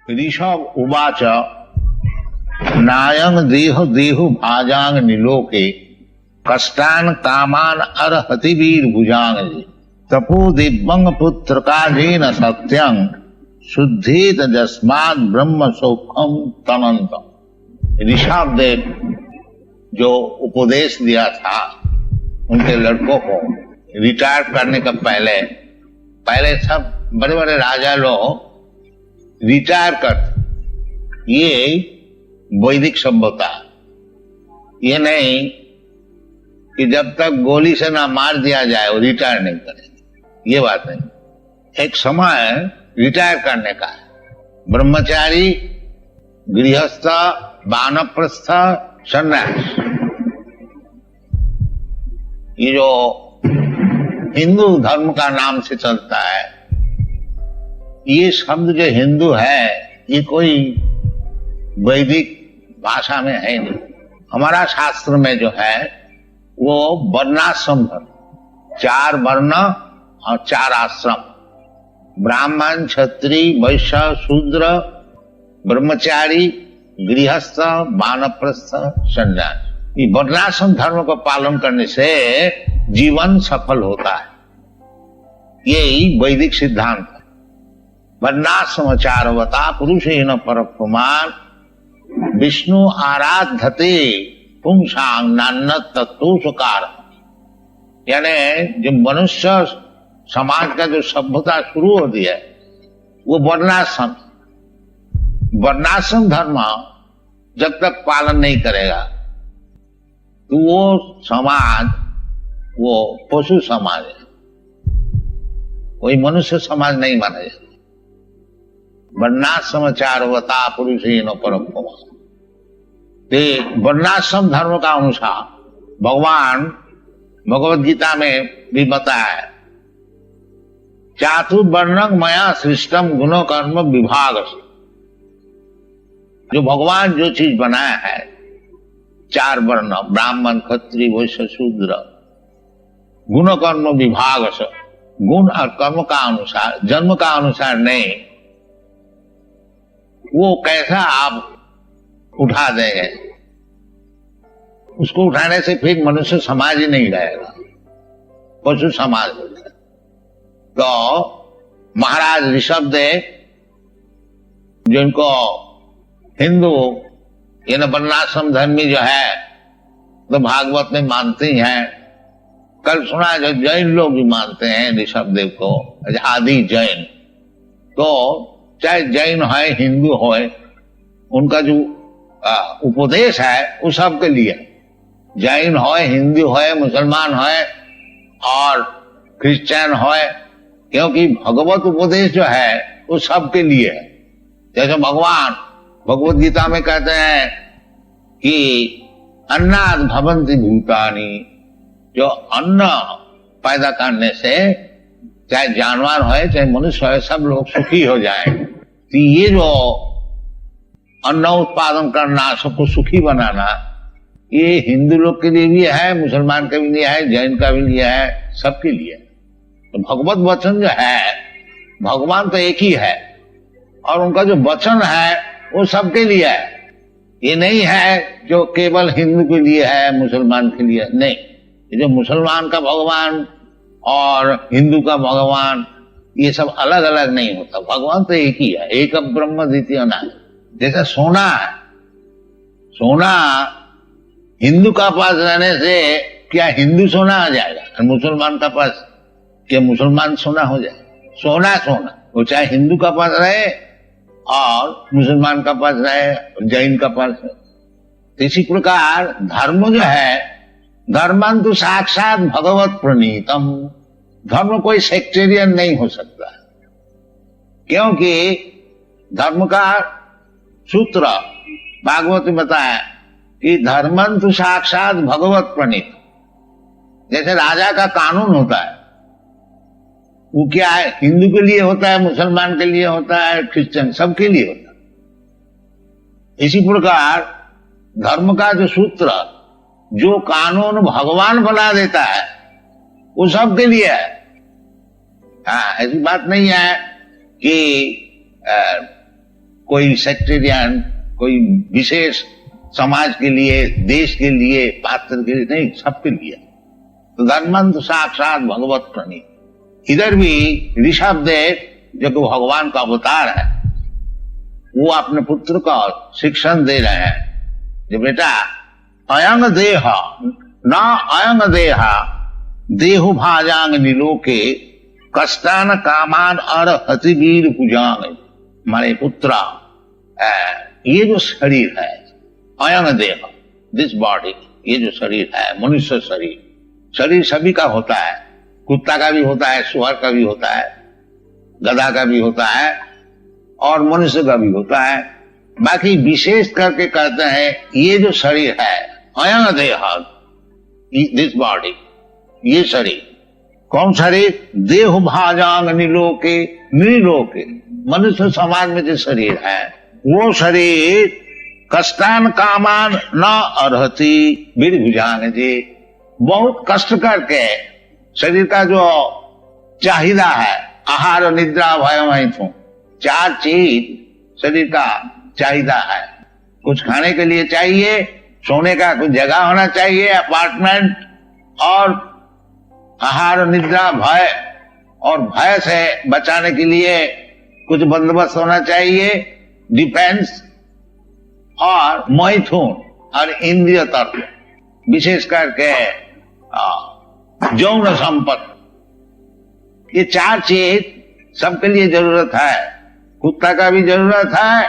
ऋषभ उवाच नायं देह देहु भाजांग निलोके कष्टान कामान अर्हति वीर भुजांग तपो दिव्यंग पुत्र काजेन सत्यं शुद्धेत जस्मात् ब्रह्म सौखम तनंतम। ऋषभ देव जो उपदेश दिया था उनके लड़कों को रिटायर करने का पहले सब बड़े बड़े राजा लोग रिटायर करते, ये वैदिक सभ्यता। ये नहीं कि जब तक गोली से ना मार दिया जाए वो रिटायर नहीं करेंगे, ये बात नहीं। एक समय रिटायर करने का है। ब्रह्मचारी, गृहस्थ, वानप्रस्थ, सन्यास। ये जो हिंदू धर्म का नाम से चलता है, ये शब्द जो हिंदू है ये कोई वैदिक भाषा में है नहीं। हमारा शास्त्र में जो है वो वर्णाश्रम धर्म, 4 वर्ण और 4 आश्रम, ब्राह्मण, क्षत्रिय, वैश्य, शूद्र, ब्रह्मचारी, गृहस्थ, वानप्रस्थ, सन्यास। ये वर्णाश्रम धर्म को पालन करने से जीवन सफल होता है, यही वैदिक सिद्धांत है। वर्णाश्रम चारवता पुरुषेण परपुमान विष्णु आराधते पुंसांग नान्नत तत्वकार। यानी जो मनुष्य समाज का जो सभ्यता शुरू होती है वो वर्णाश्रम धर्म जब तक पालन नहीं करेगा तो वो समाज वो पशु समाज है, कोई मनुष्य समाज नहीं माना जाता। वर्णाश्रम चारवता पुरुषेण परपुमान। वर्णाश्रम धर्म का अनुसार भगवान भगवद गीता में भी बताया, चातुर्वर्णं मया सृष्टम गुण कर्म विभाग। जो भगवान जो चीज बनाया है 4 वर्ण, ब्राह्मण, क्षत्रिय, वैश्य, शूद्र, गुण कर्म विभाग से, गुण और कर्म का अनुसार, जन्म का अनुसार नहीं, वो कैसा आप उठा देंगे, उसको उठाने से फिर मनुष्य समाज ही नहीं रहेगा, पशु समाज हो जाएगा। तो महाराज ऋषभ देव जिनको हिंदू ये वर्णाश्रम धर्मी जो है तो भागवत में मानते ही हैं। कल सुना जो जैन लोग भी मानते हैं ऋषभ देव को, आदि जैन। तो चाहे जैन है, हिंदू है, उनका जो उपदेश है वो सबके लिए, जैन है, हिंदू है, मुसलमान है और क्रिश्चियन है, क्योंकि भगवत उपदेश जो है वो सबके लिए है। जैसे भगवान भगवत गीता में कहते हैं कि अन्नाद भवन्ति भूतानि, जो अन्न पैदा करने से चाहे जानवर है चाहे मनुष्य है सब लोग सुखी हो जाए। तो ये जो अन्न उत्पादन करना, सबको सुखी बनाना, ये हिंदू लोग के लिए भी है, मुसलमान के भी लिए है, जैन का भी लिए है, सबके लिए। तो भगवत वचन जो है, भगवान तो एक ही है और उनका जो वचन है वो सबके लिए है। ये नहीं है जो केवल हिंदू के लिए है, मुसलमान के लिए नहीं। ये जो मुसलमान का भगवान और हिंदू का भगवान ये सब अलग अलग नहीं होता, भगवान तो एक ही है, एक ब्रह्म द्वितीय नाम। जैसे सोना है, सोना हिंदू का पास रहने से क्या हिंदू सोना आ जाएगा और मुसलमान का पास क्या मुसलमान सोना हो जाए? सोना सोना, वो चाहे हिंदू का पास रहे और मुसलमान का पास रहे, जैन का पास रहे। इसी प्रकार धर्म जो है, धर्मं तो साक्षात भगवत प्रणीतम। धर्म कोई सेक्टेरियन नहीं हो सकता, क्योंकि धर्म का सूत्र भागवत में बताया कि धर्मं तो साक्षात भगवत प्रणीत। जैसे राजा का कानून होता है, वो क्या है, हिंदू के लिए होता है, मुसलमान के लिए होता है, क्रिश्चियन सबके लिए होता है। इसी प्रकार धर्म का जो सूत्र, जो कानून भगवान बना देता है वो सबके लिए है। हाँ, ऐसी बात नहीं है कि कोई सेक्टेरियन, कोई विशेष समाज के लिए, देश के लिए, पात्र के लिए नहीं, सबके लिए। तो धनवंत साक्षात भगवत प्रणीत। इधर भी ऋषभ देव जो कि भगवान का अवतार है, वो अपने पुत्र को शिक्षण दे रहे हैं कि बेटा अयंग देह न अयंग देहा देहु भाजांग निलोके कष्टान कामान अर्हति वीर भुजांग। हमारे पुत्र, ये जो शरीर है अयंग देह, दिस बॉडी, ये जो शरीर है मनुष्य शरीर, शरीर सभी का होता है, कुत्ता का भी होता है, सुअर का भी होता है, गधा का भी होता है और मनुष्य का भी होता है। बाकी विशेष करके कहते हैं ये जो शरीर है अयंग देह, दिस बॉडी, ये शरीर, कौन शरीर? देह भाजांग निलोके, निलोके मनुष्य समाज में जो शरीर है वो शरीर कष्टान कामान न अर्हति वीर भुजांग जी, बहुत कष्ट करके शरीर का जो चाहिदा है, आहार निद्रा भय मैथुन, 4 चीज शरीर का चाहिदा है। कुछ खाने के लिए चाहिए, सोने का कुछ जगह होना चाहिए, अपार्टमेंट, और आहार निद्रा भय, और भय से बचाने के लिए कुछ बंदोबस्त होना चाहिए, डिफेंस, और मैथुन और इंद्रिय तत्व, विशेष करके यौन संपत्ति। ये 4 चीज सबके लिए जरूरत है, कुत्ता का भी जरूरत है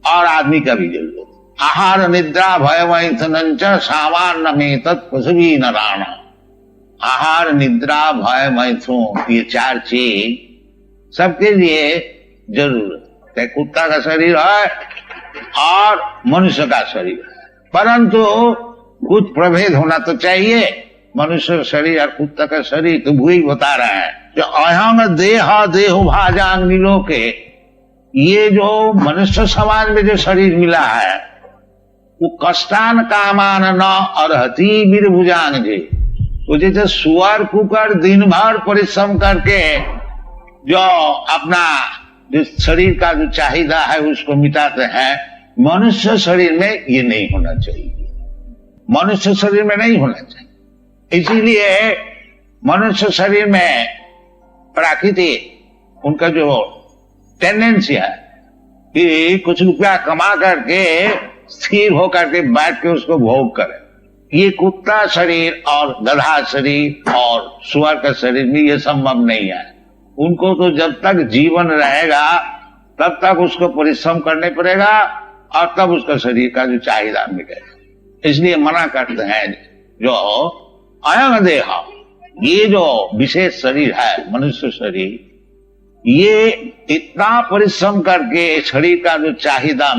और आदमी का भी जरूरत है। आहार निद्रा भय मैथुन सामान्य में तत्पशुभी नारायण। आहार निद्रा भय मैथुन, ये 4 चीज सबके लिए जरूरत है। कुत्ता का शरीर है और मनुष्य का शरीर है, परंतु कुछ प्रभेद होना तो चाहिए। मनुष्य शरीर और कुत्ता का शरीर तो वही बता रहे हैं जो अहंग देह देहु भाजांग निलोके, ये जो मनुष्य समाज में जो शरीर मिला है वो कष्टान कामान न अर्हति वीर भुजांग जी। वो जैसे सुअर कुकर दिन भर परिश्रम करके जो अपना जो शरीर का जो चाहिदा है उसको मिटाते हैं, मनुष्य शरीर में ये नहीं होना चाहिए, मनुष्य शरीर में नहीं होना चाहिए। इसीलिए मनुष्य शरीर में प्राकृतिक उनका जो टेंडेंसी है कि कुछ रुपया कमा करके स्थिर होकर के बैठ के उसको भोग करे। ये कुत्ता शरीर और गधा शरीर और सुअर का शरीर में ये संभव नहीं है। उनको तो जब तक जीवन रहेगा तब तक उसको परिश्रम करने पड़ेगा और तब उसका शरीर का जो चाहिदा मिलेगा। इसलिए मना करते हैं जो अयंग देह, ये जो विशेष शरीर है मनुष्य शरीर, ये इतना परिश्रम करके शरीर का जो चाहिदा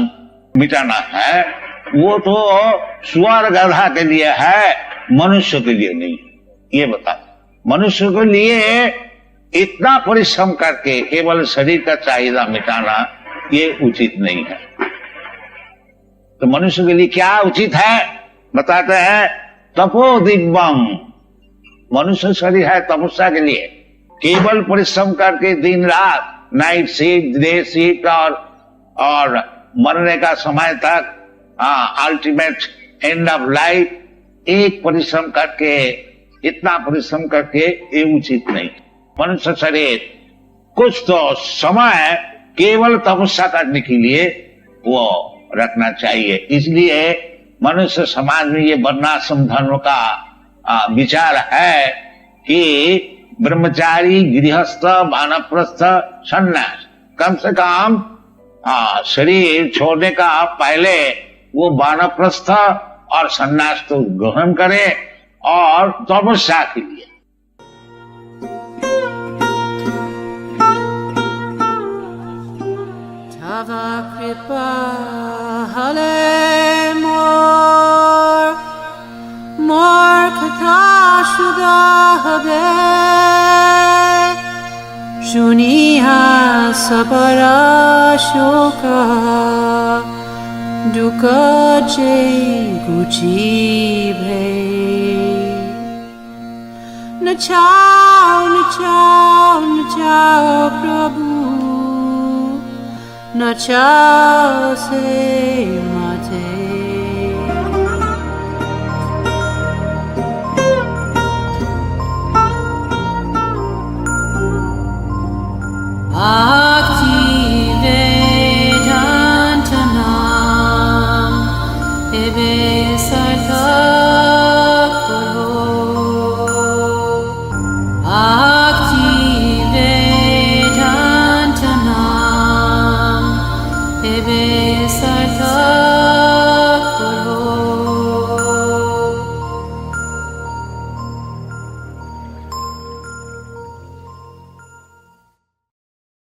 मिटाना है वो तो सुअर गधा के लिए है, मनुष्य के लिए नहीं। ये बता, मनुष्य के लिए इतना परिश्रम करके केवल शरीर का चाहिदा मिटाना ये उचित नहीं है। तो मनुष्य के लिए क्या उचित है बताते हैं, तपो दिव्यम। मनुष्य शरीर है तपस्या के लिए, केवल परिश्रम करके दिन रात नाइट शिफ्ट डे शिफ्ट और मरने का समय तक अल्टीमेट एंड ऑफ लाइफ एक परिश्रम करके, इतना परिश्रम करके ये उचित नहीं। मनुष्य शरीर कुछ तो समय केवल तपस्या करने के लिए वो रखना चाहिए। इसलिए मनुष्य समाज में ये वर्णाश्रम धर्म का विचार है कि ब्रह्मचारी, गृहस्थ, वानप्रस्थ, सन्यास, कम से कम शरीर छोड़ने का पहले वो वानप्रस्थ और सन्यास तो ग्रहण करे और तपस्या के लिए। तव कृपा हले मोर कथा शुदा हबे, शुनिहा सबरा शोका दुख जे गुची भे। नचाओ नचाओ नचाओ प्रभु, न चासे माते Bhakti Vedantanam Ebe Sarthakaro Bhakti Vedantanam Ebe Sarthakaro